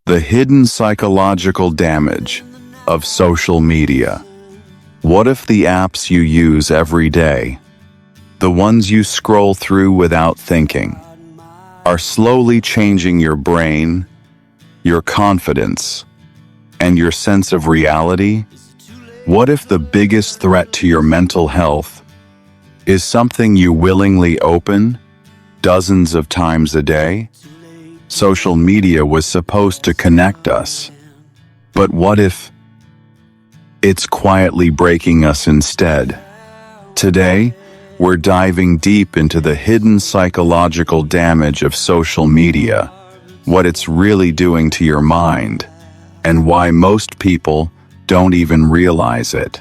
The hidden psychological damage of social media. What if the apps you use every day, the ones you scroll through without thinking, are slowly changing your brain, your confidence, and your sense of reality? What if the biggest threat to your mental health is something you willingly open dozens of times a day? Social media was supposed to connect us, but what if it's quietly breaking us instead? Today, we're diving deep into the hidden psychological damage of social media, what it's really doing to your mind, and why most people don't even realize it.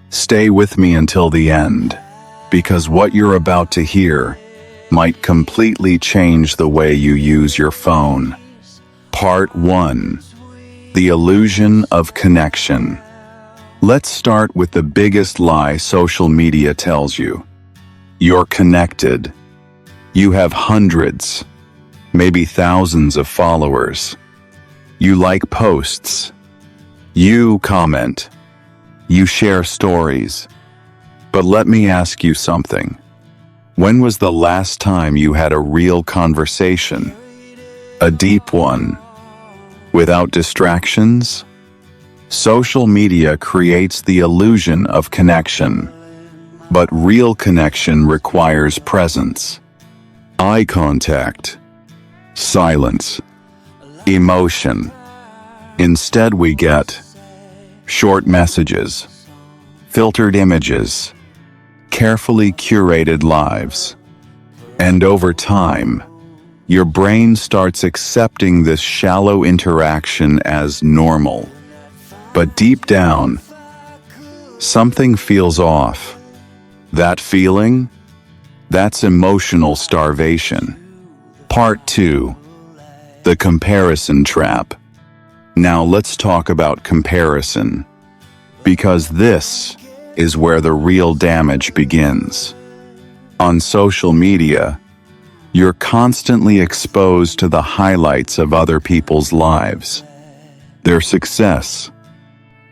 Stay with me until the end, because what you're about to hear might completely change the way you use your phone. Part 1. The illusion of connection. Let's start with the biggest lie social media tells you. You're connected. You have hundreds, maybe thousands of followers. You like posts. You comment. You share stories. But let me ask you something. When was the last time you had a real conversation? A deep one? Without distractions? Social media creates the illusion of connection. But real connection requires presence. Eye contact. Silence. Emotion. Instead we get short messages, filtered images, carefully curated lives. And over time, your brain starts accepting this shallow interaction as normal. But deep down, something feels off. That feeling? That's emotional starvation. Part 2. The comparison trap. Now let's talk about comparison, because this is where the real damage begins. On social media, you're constantly exposed to the highlights of other people's lives, their success,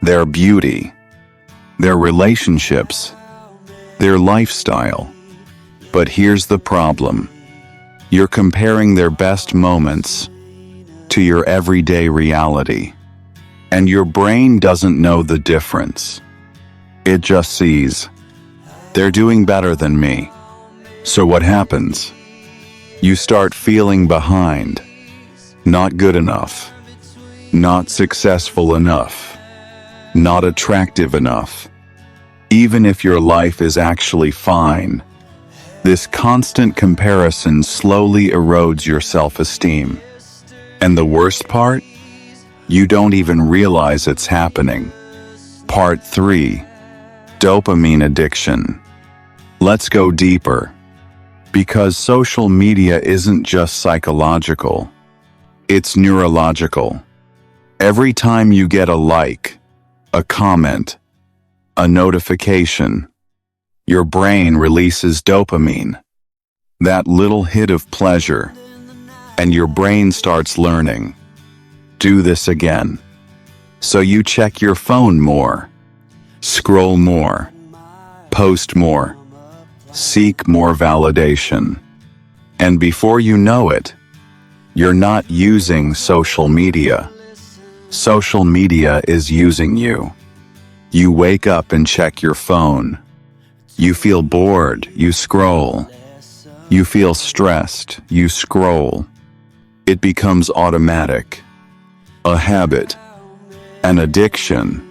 their beauty, their relationships, their lifestyle. But here's the problem. You're comparing their best moments to your everyday reality, and your brain doesn't know the difference. It just sees, they're doing better than me. So what happens? You start feeling behind, not good enough, not successful enough, not attractive enough. Even if your life is actually fine, this constant comparison slowly erodes your self-esteem. And the worst part? You don't even realize it's happening. Part 3. Dopamine addiction. Let's go deeper. Because social media isn't just psychological, it's neurological. Every time you get a like, a comment, a notification, your brain releases dopamine, that little hit of pleasure, and your brain starts learning. Do this again. So you check your phone more, scroll more, post more, seek more validation. And before you know it, you're not using social media. Social media is using you. You wake up and check your phone. You feel bored, you scroll. You feel stressed, you scroll. It becomes automatic, a habit, an addiction.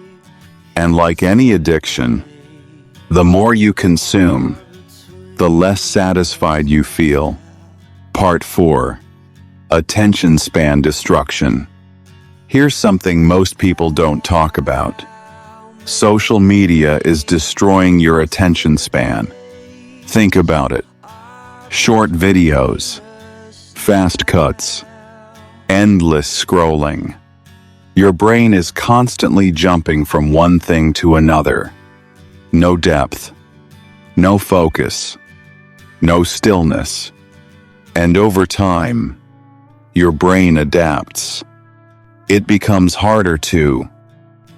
And like any addiction, the more you consume, the less satisfied you feel. Part 4. Attention span destruction. Here's something most people don't talk about. Social media is destroying your attention span. Think about it. Short videos, fast cuts, endless scrolling. Your brain is constantly jumping from one thing to another. No depth, no focus, no stillness. And over time, your brain adapts. It becomes harder to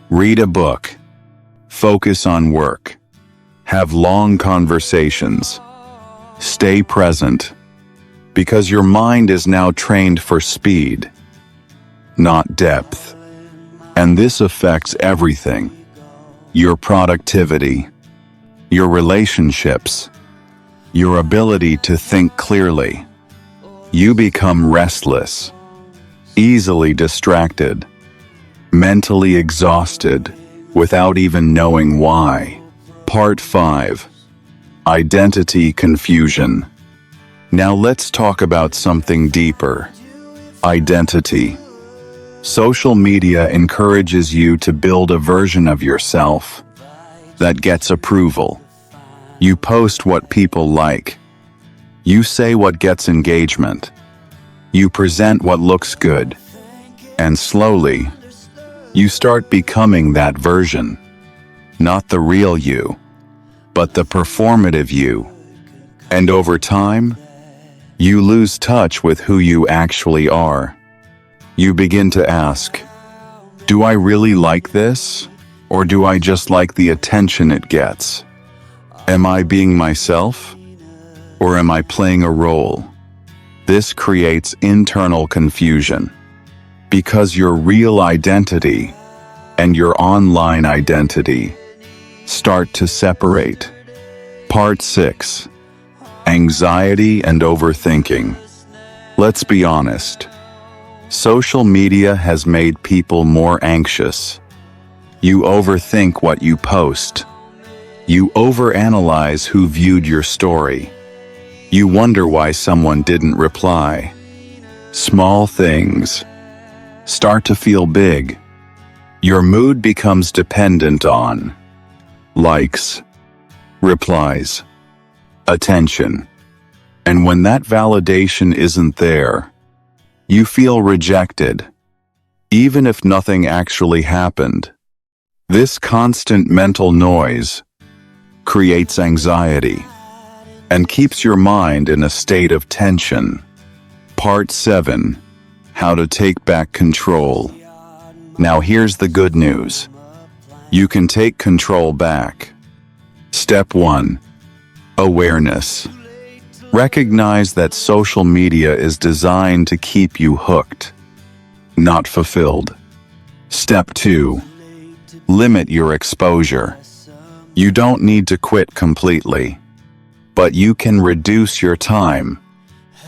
read a book, focus on work, have long conversations, stay present, because your mind is now trained for speed, not depth. And this affects everything: your productivity, your relationships, your ability to think clearly. You become restless, easily distracted, mentally exhausted, without even knowing why. Part 5. Identity confusion. Now let's talk about something deeper. Identity. Social media encourages you to build a version of yourself that gets approval. You post what people like. You say what gets engagement. You present what looks good. And slowly, you start becoming that version. Not the real you, but the performative you. And over time, you lose touch with who you actually are. You begin to ask, do I really like this? Or do I just like the attention it gets? Am I being myself? Or am I playing a role? This creates internal confusion, because your real identity and your online identity start to separate. Part 6. Anxiety and overthinking. Let's be honest. Social media has made people more anxious. You overthink what you post. You overanalyze who viewed your story. You wonder why someone didn't reply. Small things start to feel big. Your mood becomes dependent on likes, replies, attention. And when that validation isn't there, you feel rejected, even if nothing actually happened. This constant mental noise creates anxiety and keeps your mind in a state of tension. Part 7. How to take back control. Now here's the good news. You can take control back. Step 1. Awareness. Recognize that social media is designed to keep you hooked, not fulfilled. Step 2. Limit your exposure. You don't need to quit completely, but you can reduce your time.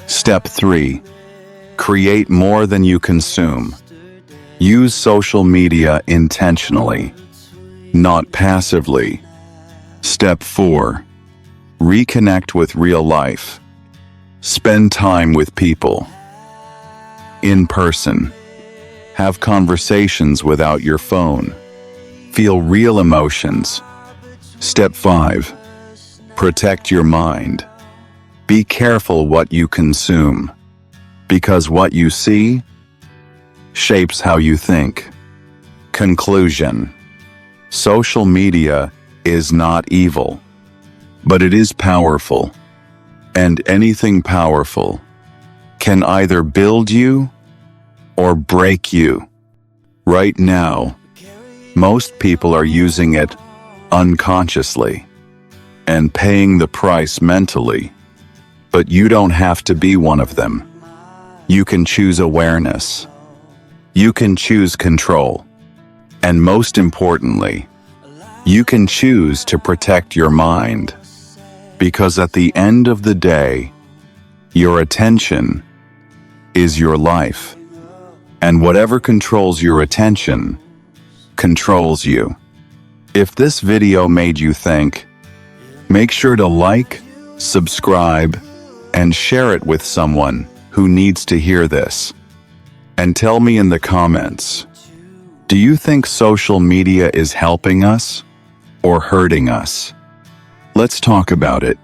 Step 3. Create more than you consume. Use social media intentionally, not passively. Step 4. Reconnect with real life. Spend time with people. In person. Have conversations without your phone. Feel real emotions. Step 5. Protect your mind. Be careful what you consume, because what you see shapes how you think. Conclusion. Social media is not evil, but it is powerful. And anything powerful can either build you or break you. Right now, most people are using it unconsciously and paying the price mentally. But you don't have to be one of them. You can choose awareness. You can choose control. And most importantly, you can choose to protect your mind. Because at the end of the day, your attention is your life. And whatever controls your attention controls you. If this video made you think, make sure to like, subscribe, and share it with someone who needs to hear this. And tell me in the comments, do you think social media is helping us or hurting us? Let's talk about it.